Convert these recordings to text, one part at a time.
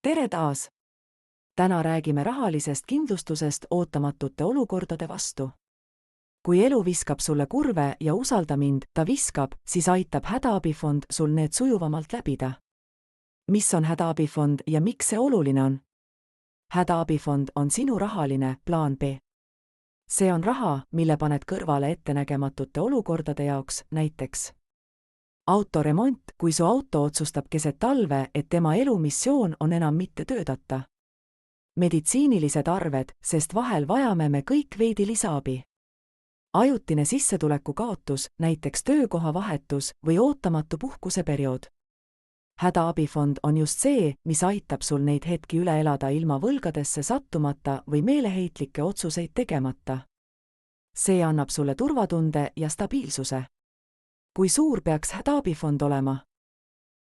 tere taas! Täna räägime rahalisest kindlustusest ootamatute olukordade vastu. Kui elu viskab sulle kurve ja usalda mind, ta viskab, siis aitab hädaabifond sul need sujuvamalt läbida. Mis on hädaabifond ja miks see oluline on? Hädaabifond on sinu rahaline plaan B. See on raha, mille paned kõrvale ettenägematute olukordade jaoks, näiteks autoremont, kui su auto otsustab keset talve, et tema elumissioon on enam mitte töötada. Meditsiinilised arved, sest vahel vajame me kõik veidi lisaabi. Ajutine sissetuleku kaotus, näiteks töökoha vahetus või ootamatu puhkuseperiood. Hädaabifond on just see, mis aitab sul neid hetki üle elada ilma võlgadesse sattumata või meeleheitlikke otsuseid tegemata. See annab sulle turvatunde ja stabiilsuse. Kui suur peaks hädaabifond olema?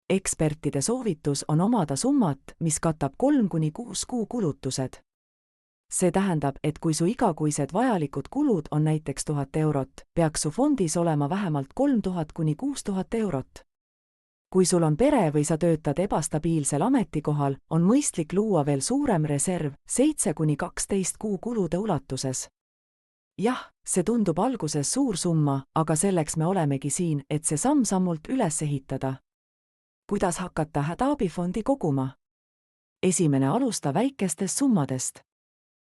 Ekspertide soovitus on omada summat, mis katab 3–6 kuu kulutused. See tähendab, et kui su igakuised vajalikud kulud on näiteks 1000 eurot, peaks su fondis olema vähemalt 3000–6000 eurot. Kui sul on pere või sa töötad ebastabiilsel ametikohal, on mõistlik luua veel suurem reserv 7–12 kuu kulude ulatuses. Jah, see tundub alguses suur summa, aga selleks me olemegi siin, et see samm-sammult üles ehitada. Kuidas hakata hädaabifondi koguma? Esimene, alusta väikestest summadest.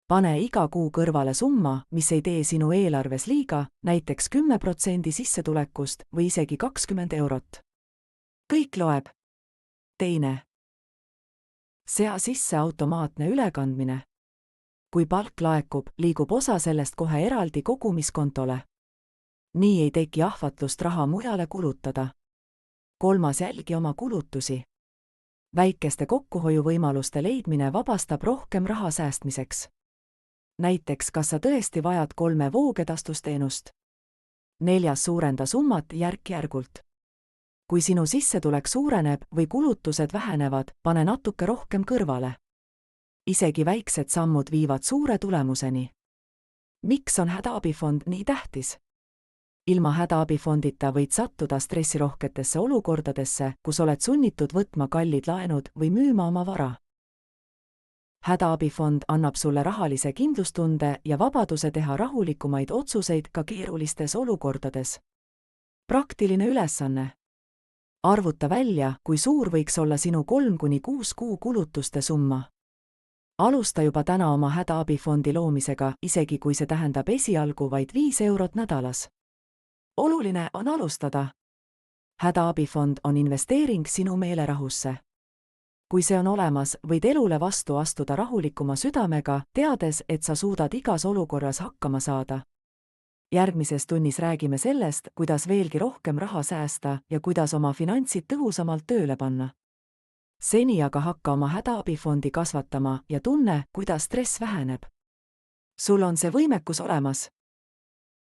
Pane iga kuu kõrvale summa, mis ei tee sinu eelarves liiga, näiteks 10% sissetulekust või isegi 20 eurot. Kõik loeb. Teine. Sea sisse automaatne ülekandmine. Kui palk laekub, liigub osa sellest kohe eraldi kogumiskontole. Nii ei teki ahvatlust raha mujale kulutada. Kolmas, jälgi oma kulutusi. Väikeste kokkuhoiuvõimaluste leidmine vabastab rohkem raha säästmiseks. Näiteks, kas sa tõesti vajad 3 voogedastusteenust? 4, suurenda summat järk-järgult. Kui sinu sissetulek suureneb või kulutused vähenevad, pane natuke rohkem kõrvale. Isegi väiksed sammud viivad suure tulemuseni. Miks on hädaabifond nii tähtis? Ilma hädaabifondita võid sattuda stressirohketesse olukordadesse, kus oled sunnitud võtma kallid laenud või müüma oma vara. Hädaabifond annab sulle rahalise kindlustunde ja vabaduse teha rahulikumaid otsuseid ka keerulistes olukordades. Praktiline ülesanne. Arvuta välja, kui suur võiks olla sinu 3–6 kuu kulutuste summa. Alusta juba täna oma hädaabifondi loomisega, isegi kui see tähendab esialgu vaid 5 eurot nädalas. Oluline on alustada. Hädaabifond on investeering sinu meelerahusse. Kui see on olemas, võid elule vastu astuda rahulikuma südamega, teades, et sa suudad igas olukorras hakkama saada. Järgmises tunnis räägime sellest, kuidas veelgi rohkem raha säästa ja kuidas oma finantsid tõhusamalt tööle panna. Seni aga hakka oma hädaabifondi kasvatama ja tunne, kuidas stress väheneb. Sul on see võimekus olemas.